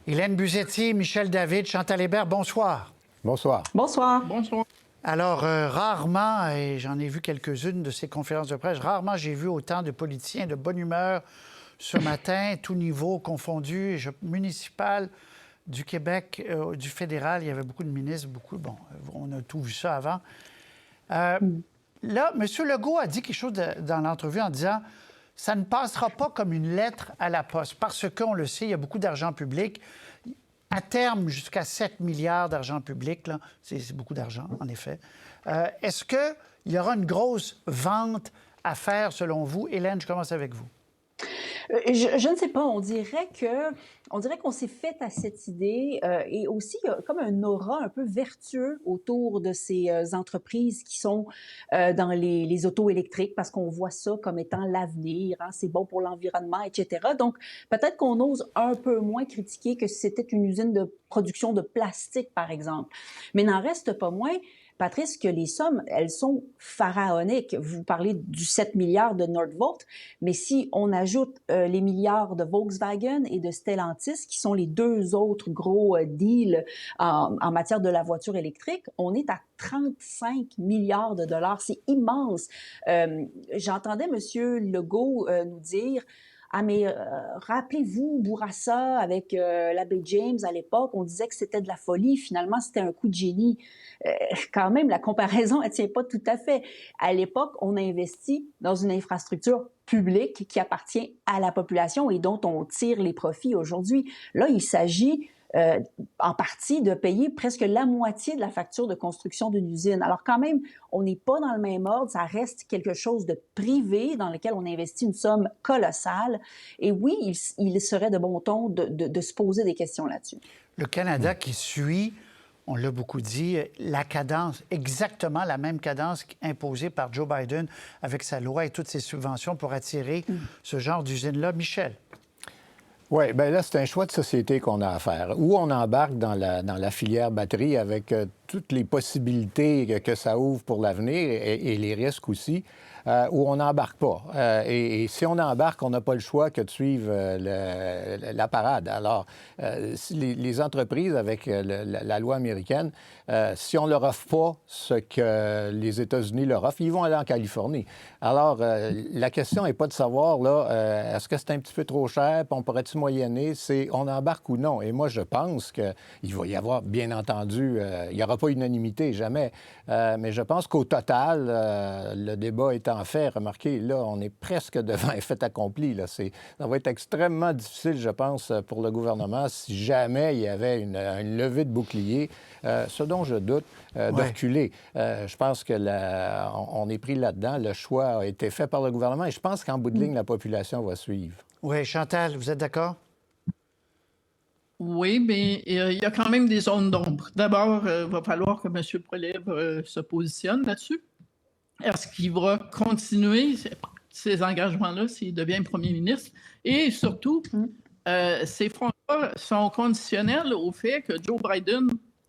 Hélène Buzetti, Michel David, Chantal Hébert, bonsoir. Bonsoir. Bonsoir. Bonsoir. Alors, rarement, et j'en ai vu quelques-unes de ces conférences de presse, rarement j'ai vu autant de politiciens de bonne humeur ce matin, tous niveaux confondus, municipal, du Québec, du fédéral, il y avait beaucoup de ministres, bon, on a tout vu ça avant. Là, M. Legault a dit quelque chose dans l'entrevue en disant « ça ne passera pas comme une lettre à la poste » parce qu'on le sait, il y a beaucoup d'argent public. À terme, jusqu'à 7 milliards d'argent public, là, c'est beaucoup d'argent, en effet. Est-ce qu'il y aura une grosse vente à faire, selon vous? Hélène, je commence avec vous. Je ne sais pas, on dirait qu'on s'est fait à cette idée et aussi il y a comme un aura un peu vertueux autour de ces entreprises qui sont dans les autos électriques parce qu'on voit ça comme étant l'avenir, hein, c'est bon pour l'environnement, etc. Donc peut-être qu'on ose un peu moins critiquer que si c'était une usine de production de plastique, par exemple. Mais n'en reste pas moins, Patrice, que les sommes, elles sont pharaoniques. Vous parlez du 7 milliards de Nordvolt, mais si on ajoute les milliards de Volkswagen et de Stellantis, qui sont les deux autres gros deals en matière de la voiture électrique, on est à 35 milliards de dollars. C'est immense. J'entendais M. Legault nous dire « Ah, mais rappelez-vous, Bourassa, avec l'abbé James, à l'époque, on disait que c'était de la folie. Finalement, c'était un coup de génie. » Quand même, la comparaison, elle ne tient pas tout à fait. À l'époque, on a investi dans une infrastructure publique qui appartient à la population et dont on tire les profits aujourd'hui. Là, il s'agit en partie de payer presque la moitié de la facture de construction d'une usine. Alors quand même, on n'est pas dans le même ordre, ça reste quelque chose de privé dans lequel on investit une somme colossale. Et oui, il serait de bon ton de se poser des questions là-dessus. Le Canada qui suit, on l'a beaucoup dit, la cadence, exactement la même cadence imposée par Joe Biden avec sa loi et toutes ses subventions pour attirer ce genre d'usine-là. Michel? Oui, bien là, c'est un choix de société qu'on a à faire. Ou on embarque dans la filière batterie avec toutes les possibilités que ça ouvre pour l'avenir et les risques aussi, ou on n'embarque pas. Et si on embarque, on n'a pas le choix que de suivre la parade. Alors, les entreprises, avec la loi américaine, si on ne leur offre pas ce que les États-Unis leur offrent, ils vont aller en Californie. Alors, la question n'est pas de savoir, là, est-ce que c'est un petit peu trop cher, puis on pourrait-tu moyenner, c'est on embarque ou non. Et moi, je pense qu'il va y avoir, bien entendu, il n'y aura pas unanimité, jamais. Mais je pense qu'au total, le débat étant fait, remarquez, là, on est presque devant un fait accompli. Là. Ça va être extrêmement difficile, je pense, pour le gouvernement si jamais il y avait une levée de bouclier, ce dont je doute, de reculer. Je pense que on est pris là-dedans. Le choix a été fait par le gouvernement et je pense qu'en bout de ligne, la population va suivre. Oui, Chantal, vous êtes d'accord? Oui, mais il y a quand même des zones d'ombre. D'abord, il va falloir que M. Poilievre se positionne là-dessus. Est-ce qu'il va continuer ces engagements-là s'il devient premier ministre? Et surtout, ces fonds-là sont conditionnels au fait que Joe Biden,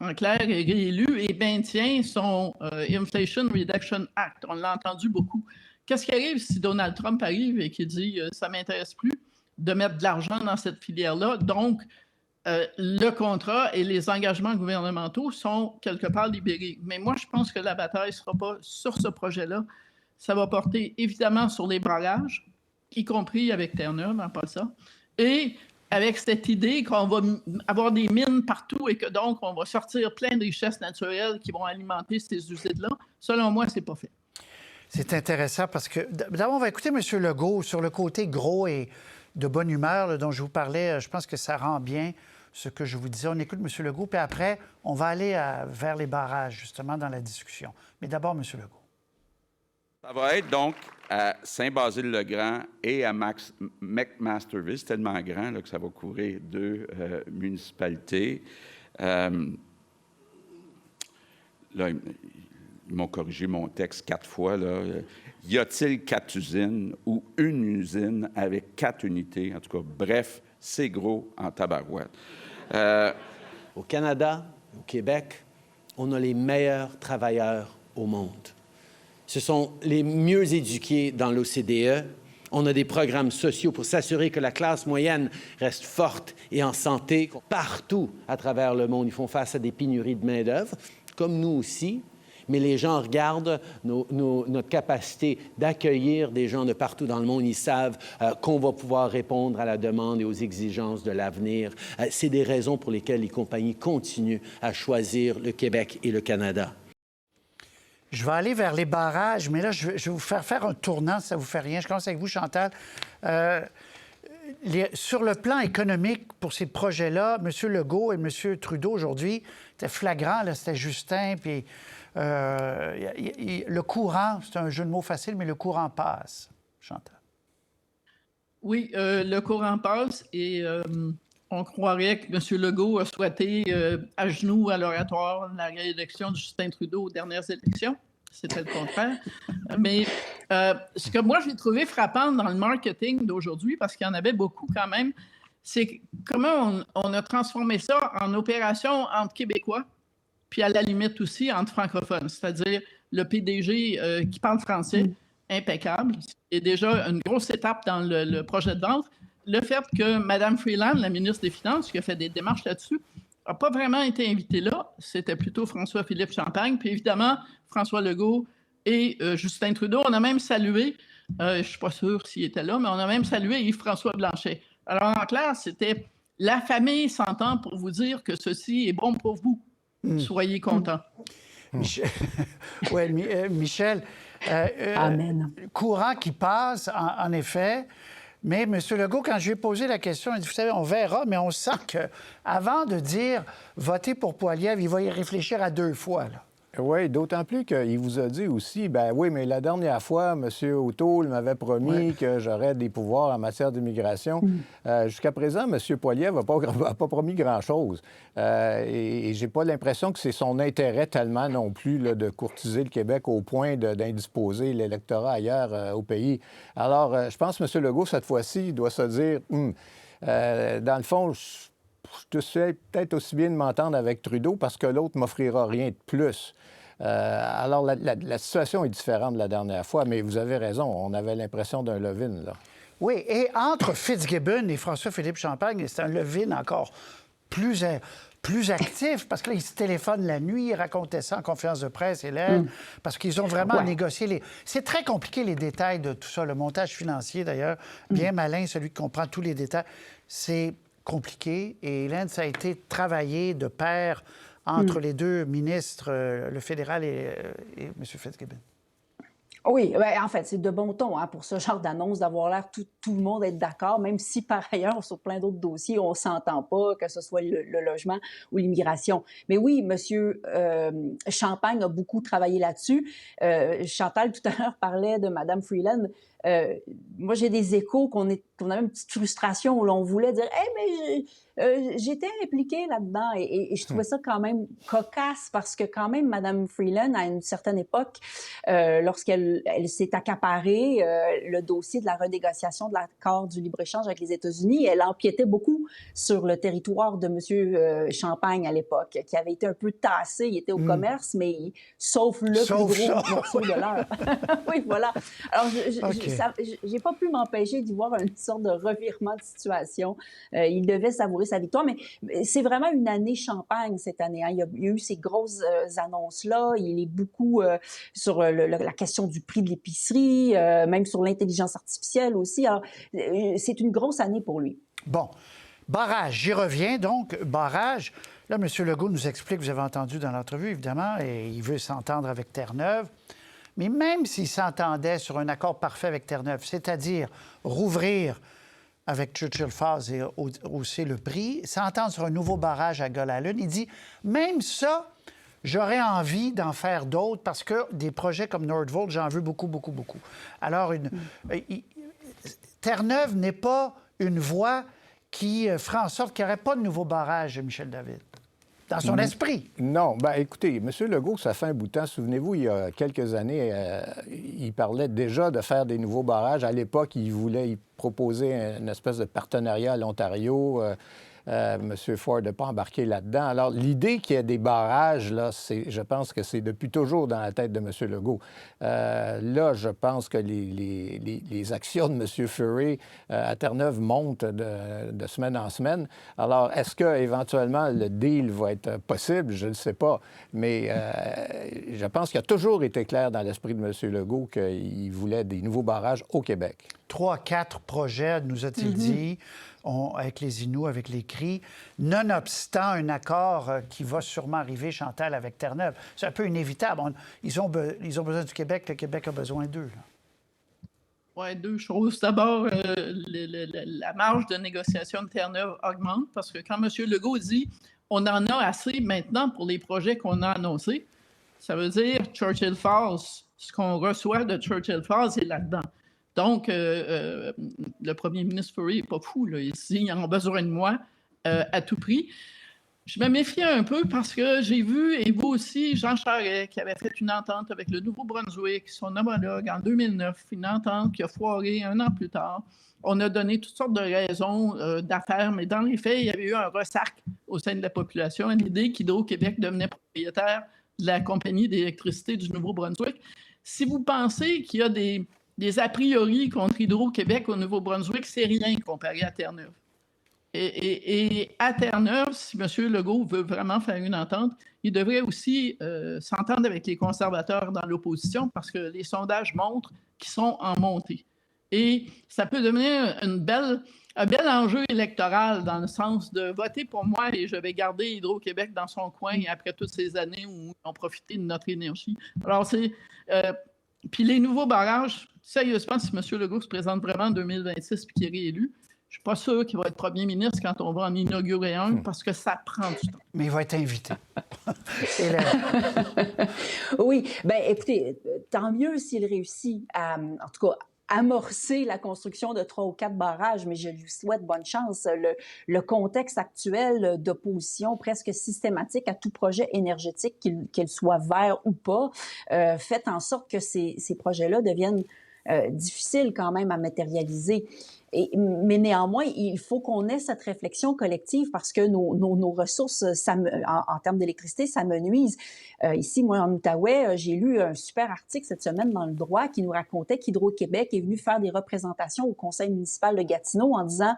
en clair, est réélu et maintient son Inflation Reduction Act. On l'a entendu beaucoup. Qu'est-ce qui arrive si Donald Trump arrive et qu'il dit « ça ne m'intéresse plus de mettre de l'argent dans cette filière-là » Donc, le contrat et les engagements gouvernementaux sont quelque part libérés. Mais moi, je pense que la bataille ne sera pas sur ce projet-là. Ça va porter évidemment sur les barrages, y compris avec Terre-Neuve, en passant, et avec cette idée qu'on va avoir des mines partout et que donc on va sortir plein de richesses naturelles qui vont alimenter ces usines-là. Selon moi, ce n'est pas fait. C'est intéressant parce que, d'abord, on va écouter M. Legault sur le côté gros et de bonne humeur là, dont je vous parlais. Je pense que ça rend bien ce que je vous disais. On écoute M. Legault, puis après, on va aller vers les barrages, justement, dans la discussion. Mais d'abord, M. Legault. Ça va être donc à Saint-Basile-le-Grand et à McMasterville. C'est tellement grand là, que ça va couvrir deux municipalités. Là, ils m'ont corrigé mon texte 4 fois. Là. Y a-t-il 4 usines ou une usine avec 4 unités? En tout cas, bref, c'est gros en tabarouette. Au Canada, au Québec, on a les meilleurs travailleurs au monde. Ce sont les mieux éduqués dans l'OCDE On a des programmes sociaux pour s'assurer que la classe moyenne reste forte et en santé. Partout à travers le monde, ils font face à des pénuries de main-d'œuvre, comme nous aussi. Mais les gens regardent notre capacité d'accueillir des gens de partout dans le monde. Ils savent qu'on va pouvoir répondre à la demande et aux exigences de l'avenir. C'est des raisons pour lesquelles les compagnies continuent à choisir le Québec et le Canada. Je vais aller vers les barrages, mais là, je vais vous faire un tournant, si ça ne vous fait rien. Je commence avec vous, Chantal. Sur le plan économique, pour ces projets-là, M. Legault et M. Trudeau, aujourd'hui, c'était flagrant, là, c'était Justin, puis le courant, c'est un jeu de mots facile, mais le courant passe. Chantal. Oui, le courant passe et on croirait que M. Legault a souhaité à genoux à l'oratoire la réélection de Justin Trudeau aux dernières élections. C'était le contraire. Mais ce que moi, j'ai trouvé frappant dans le marketing d'aujourd'hui, parce qu'il y en avait beaucoup quand même, c'est comment on a transformé ça en opération entre Québécois, puis à la limite aussi entre francophones, c'est-à-dire le PDG qui parle français, impeccable. C'est déjà une grosse étape dans le projet de vente. Le fait que Mme Freeland, la ministre des Finances, qui a fait des démarches là-dessus, n'a pas vraiment été invitée là. C'était plutôt François-Philippe Champagne, puis évidemment François Legault et Justin Trudeau. On a même salué, je ne suis pas sûre s'il était là, mais on a même salué Yves-François Blanchet. Alors en clair, c'était la famille s'entend pour vous dire que ceci est bon pour vous. Soyez contents. Oui, Michel. Amen. Courant qui passe, en effet. Mais M. Legault, quand je lui ai posé la question, il dit, vous savez, on verra, mais on sent qu'avant de dire voter pour Poilievre, il va y réfléchir à 2 fois. Là. Oui, d'autant plus qu'il vous a dit aussi, ben oui, mais la dernière fois, M. O'Toole m'avait promis que j'aurais des pouvoirs en matière d'immigration. Jusqu'à présent, M. Poilievre n'a pas promis grand-chose. Et j'ai pas l'impression que c'est son intérêt tellement non plus là, de courtiser le Québec au point d'indisposer l'électorat ailleurs au pays. Alors, je pense que M. Legault, cette fois-ci, doit se dire, dans le fond, je sais peut-être aussi bien de m'entendre avec Trudeau parce que l'autre ne m'offrira rien de plus. Alors, la situation est différente de la dernière fois, mais vous avez raison, on avait l'impression d'un levier, là. Oui, et entre Fitzgibbon et François-Philippe Champagne, c'est un levier encore plus actif, parce que là, ils se téléphonent la nuit, ils racontaient ça en conférence de presse, Hélène, parce qu'ils ont vraiment négocié les... C'est très compliqué, les détails de tout ça, le montage financier, d'ailleurs, bien malin, celui qui comprend tous les détails. C'est compliqué, et Hélène, ça a été travaillé de pair entre les deux ministres, le fédéral et M. Fitzgibbon. Oui, bien, en fait, c'est de bon ton pour ce genre d'annonce d'avoir l'air tout le monde être d'accord, même si par ailleurs, sur plein d'autres dossiers, on ne s'entend pas, que ce soit le logement ou l'immigration. Mais oui, M. Champagne a beaucoup travaillé là-dessus. Chantal, tout à l'heure, parlait de Mme Freeland. Moi, j'ai des échos qu'on a une petite frustration où l'on voulait dire « Hey, mais j'étais impliquée là-dedans » et je trouvais ça quand même cocasse parce que quand même, Mme Freeland, à une certaine époque, lorsqu'elle s'est accaparée le dossier de la renégociation de l'accord du libre-échange avec les États-Unis, elle empiétait beaucoup sur le territoire de M. Champagne à l'époque, qui avait été un peu tassé, il était au commerce, mais sauf le plus gros morceau de l'heure. Oui, voilà. Alors, j'ai pas pu m'empêcher d'y voir une sorte de revirement de situation. Il devait savourer sa victoire, mais c'est vraiment une année Champagne cette année. Hein. Il y a eu ces grosses annonces-là. Il est beaucoup sur la question du prix de l'épicerie, même sur l'intelligence artificielle aussi. Alors, c'est une grosse année pour lui. Bon. Barrage, j'y reviens donc. Barrage, là, M. Legault nous explique, vous avez entendu dans l'entrevue, évidemment, et il veut s'entendre avec Terre-Neuve. Mais même s'il s'entendait sur un accord parfait avec Terre-Neuve, c'est-à-dire rouvrir avec Churchill Falls et hausser le prix, s'entendre sur un nouveau barrage à Gull-Allen, il dit, même ça, j'aurais envie d'en faire d'autres parce que des projets comme Nordvolt, j'en veux beaucoup, beaucoup, beaucoup. Alors, Terre-Neuve n'est pas une voie qui ferait en sorte qu'il n'y aurait pas de nouveau barrage, Michel David. Dans son esprit. Non. Bien, écoutez, M. Legault, ça fait un bout de temps. Souvenez-vous, il y a quelques années, il parlait déjà de faire des nouveaux barrages. À l'époque, il voulait proposer une espèce de partenariat à l'Ontario. M. Ford n'a pas embarqué là-dedans. Alors, l'idée qu'il y ait des barrages, là, je pense que c'est depuis toujours dans la tête de M. Legault. Là, je pense que les actions de M. Furey à Terre-Neuve montent de semaine en semaine. Alors, est-ce qu'éventuellement le deal va être possible? Je ne sais pas. Mais je pense qu'il a toujours été clair dans l'esprit de M. Legault qu'il voulait des nouveaux barrages au Québec. 3-4 projets, nous a-t-il dit, avec les Inuits, avec les Cris, nonobstant un accord qui va sûrement arriver, Chantal, avec Terre-Neuve. C'est un peu inévitable. Ils ont besoin du Québec, le Québec a besoin d'eux. Oui, deux choses. D'abord, la marge de négociation de Terre-Neuve augmente parce que quand M. Legault dit on en a assez maintenant pour les projets qu'on a annoncés, ça veut dire Churchill Falls, ce qu'on reçoit de Churchill Falls est là-dedans. Donc, le premier ministre Furey n'est pas fou. Là. Ils ont besoin de moi à tout prix. Je me méfiais un peu parce que j'ai vu, et vous aussi, Jean Charest, qui avait fait une entente avec le Nouveau-Brunswick, son homologue, en 2009, une entente qui a foiré un an plus tard. On a donné toutes sortes de raisons d'affaires, mais dans les faits, il y avait eu un ressac au sein de la population à l'idée qu'Hydro-Québec devenait propriétaire de la compagnie d'électricité du Nouveau-Brunswick. Si vous pensez qu'il y a des a priori contre Hydro-Québec au Nouveau-Brunswick, c'est rien comparé à Terre-Neuve. Et à Terre-Neuve, si M. Legault veut vraiment faire une entente, il devrait aussi s'entendre avec les conservateurs dans l'opposition parce que les sondages montrent qu'ils sont en montée. Et ça peut devenir un bel enjeu électoral dans le sens de voter pour moi et je vais garder Hydro-Québec dans son coin après toutes ces années où ils ont profité de notre énergie. Alors, puis les nouveaux barrages, sérieusement, si M. Legault se présente vraiment en 2026 et qu'il est réélu, je ne suis pas sûr qu'il va être premier ministre quand on va en inaugurer un parce que ça prend du temps. Mais il va être invité. Oui, bien, écoutez, tant mieux s'il réussit à, en tout cas, amorcer la construction de 3 ou 4 barrages, mais je lui souhaite bonne chance. Le contexte actuel d'opposition presque systématique à tout projet énergétique, qu'il soit vert ou pas, fait en sorte que ces projets-là deviennent difficiles quand même à matérialiser. Mais néanmoins, il faut qu'on ait cette réflexion collective parce que nos ressources, en termes d'électricité, ça me nuise. Ici, moi, en Outaouais, j'ai lu un super article cette semaine dans Le Droit qui nous racontait qu'Hydro-Québec est venu faire des représentations au conseil municipal de Gatineau en disant,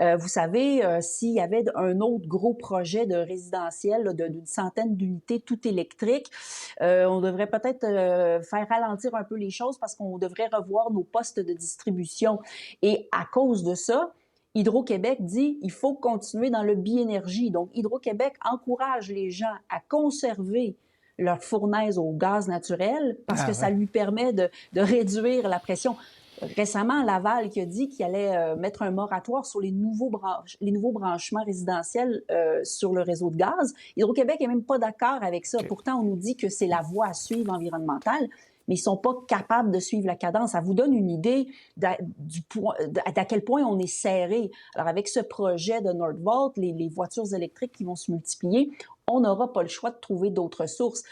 vous savez, s'il y avait un autre gros projet de résidentiel d'une centaine d'unités tout électriques, on devrait peut-être faire ralentir un peu les choses parce qu'on devrait revoir nos postes de distribution. Et à cause de ça, Hydro-Québec dit il faut continuer dans le biénergie. Donc, Hydro-Québec encourage les gens à conserver leur fournaise au gaz naturel parce que ça lui permet de réduire la pression. Récemment, Laval qui a dit qu'il allait mettre un moratoire sur les nouveaux branchements résidentiels sur le réseau de gaz. Hydro-Québec n'est même pas d'accord avec ça. Okay. Pourtant, on nous dit que c'est la voie à suivre environnementale, mais ils ne sont pas capables de suivre la cadence. Ça vous donne une idée d'à quel point on est serré. Alors, avec ce projet de Nordvolt, les voitures électriques qui vont se multiplier, on n'aura pas le choix de trouver d'autres sources.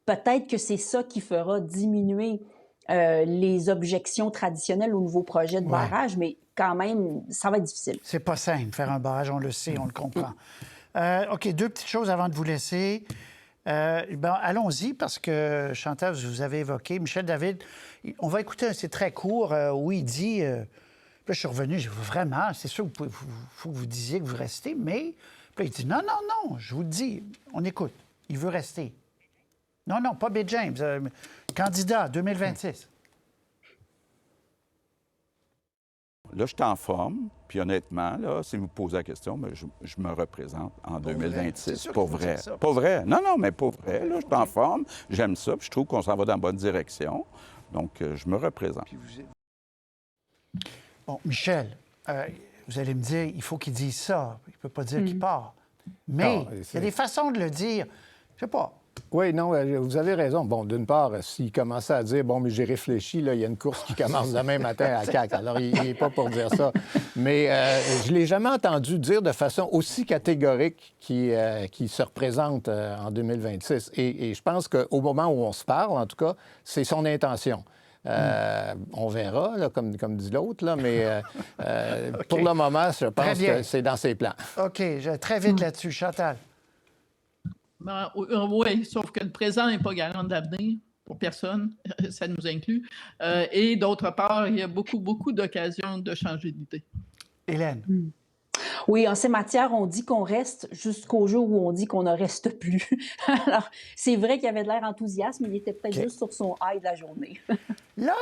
Peut-être que c'est ça qui fera diminuer les objections traditionnelles au nouveau projet de barrage, mais quand même, ça va être difficile. C'est pas simple, faire un barrage, on le sait, on le comprend. OK, 2 petites choses avant de vous laisser. Allons-y, parce que, Chantal, vous avez évoqué, Michel David, on va écouter, c'est très court, où il dit, là, je suis revenu, j'ai dit, vraiment, c'est sûr, il faut que vous disiez que vous restez, mais, puis il dit, non, je vous le dis, on écoute, il veut rester. Non, pas B. James, candidat 2026. Là, je suis en forme, puis honnêtement, là, si vous me posez la question, bien, je me représente en 2026. Pour vrai. Pour vrai. Non, mais pour vrai. Là, je suis en forme, j'aime ça, puis je trouve qu'on s'en va dans la bonne direction. Donc, je me représente. Bon, Michel, vous allez me dire, il faut qu'il dise ça. Il ne peut pas dire qu'il part. Mais il y a des façons de le dire. Je sais pas. Oui, non, vous avez raison. Bon, d'une part, s'il commençait à dire, bon, mais j'ai réfléchi, là, il y a une course qui commence demain matin à CAQ. Alors, il n'est pas pour dire ça. Mais je ne l'ai jamais entendu dire de façon aussi catégorique qu'il se représente en 2026. Et je pense qu'au moment où on se parle, en tout cas, c'est son intention. On verra, là, comme dit l'autre, là, mais pour le moment, je pense que c'est dans ses plans. OK, très vite là-dessus. Chantal. Ben, oui, sauf que le présent n'est pas garant de l'avenir pour personne, ça nous inclut. Et d'autre part, il y a beaucoup d'occasions de changer d'idée. Hélène. Oui, en ces matières, on dit qu'on reste jusqu'au jour où on dit qu'on ne reste plus. Alors, c'est vrai qu'il avait de l'air enthousiaste, mais il était peut-être juste sur son high de la journée. Là,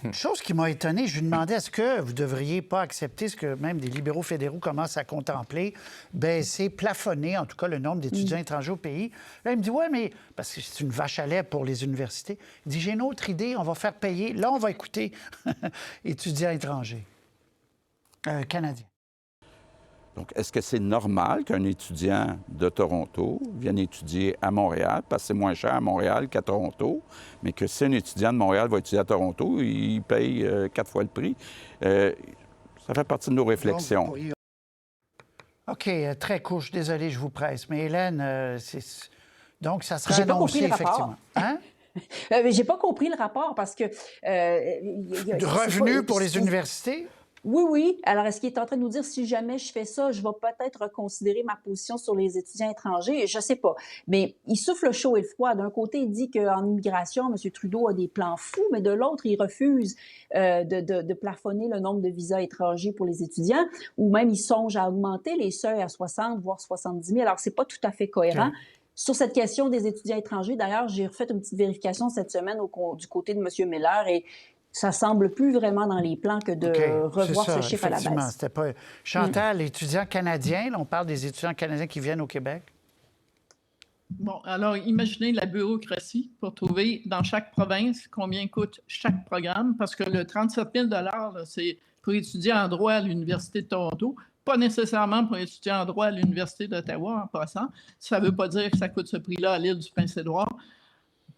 une chose qui m'a étonné, je lui demandais est-ce que vous ne devriez pas accepter ce que même des libéraux fédéraux commencent à contempler, baisser, plafonner, en tout cas, le nombre d'étudiants étrangers au pays. Là, il me dit ouais, mais parce que c'est une vache à lait pour les universités. Il dit j'ai une autre idée, on va faire payer. Là, on va écouter étudiants étrangers, canadiens. Donc, est-ce que c'est normal qu'un étudiant de Toronto vienne étudier à Montréal, parce que c'est moins cher à Montréal qu'à Toronto, mais que si un étudiant de Montréal va étudier à Toronto, il paye 4 fois le prix? Ça fait partie de nos réflexions. OK, très court. Je suis désolé, je vous presse. Mais Hélène, donc, ça sera J'ai annoncé, pas compris le effectivement. Hein? J'ai pas compris le rapport parce que... Revenus pour les universités? Oui. Alors, est-ce qu'il est en train de nous dire, si jamais je fais ça, je vais peut-être reconsidérer ma position sur les étudiants étrangers? Je sais pas. Mais il souffle chaud et le froid. D'un côté, il dit qu'en immigration, M. Trudeau a des plans fous, mais de l'autre, il refuse de plafonner le nombre de visas étrangers pour les étudiants, ou même il songe à augmenter les seuils à 60, voire 70 000. Alors, c'est pas tout à fait cohérent. Okay. Sur cette question des étudiants étrangers, d'ailleurs, j'ai refait une petite vérification cette semaine du côté de M. Miller et ça semble plus vraiment dans les plans que de revoir ce chiffre à la baisse. C'était pas... Chantal, étudiants canadiens, là, on parle des étudiants canadiens qui viennent au Québec. Bon, alors imaginez la bureaucratie pour trouver dans chaque province combien coûte chaque programme, parce que le 37 000 là, c'est pour étudier en droit à l'Université de Toronto, pas nécessairement pour étudier en droit à l'Université d'Ottawa en passant. Ça ne veut pas dire que ça coûte ce prix-là à l'île du Prince-Édouard.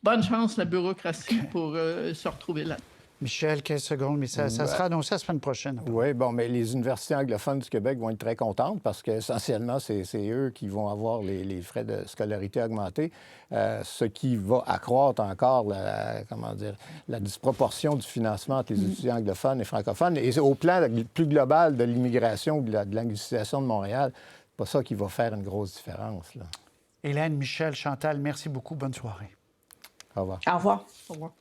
Bonne chance, la bureaucratie, pour se retrouver là. Michel, 15 secondes, mais ça sera annoncé la semaine prochaine. Oui, bon, mais les universités anglophones du Québec vont être très contentes parce qu'essentiellement, c'est eux qui vont avoir les frais de scolarité augmentés, ce qui va accroître encore la disproportion du financement entre les étudiants anglophones et francophones. Et au plan plus global de l'immigration, de l'anglicisation de Montréal, c'est pas ça qui va faire une grosse différence, là. Hélène, Michel, Chantal, merci beaucoup. Bonne soirée. Au revoir. Au revoir. Au revoir.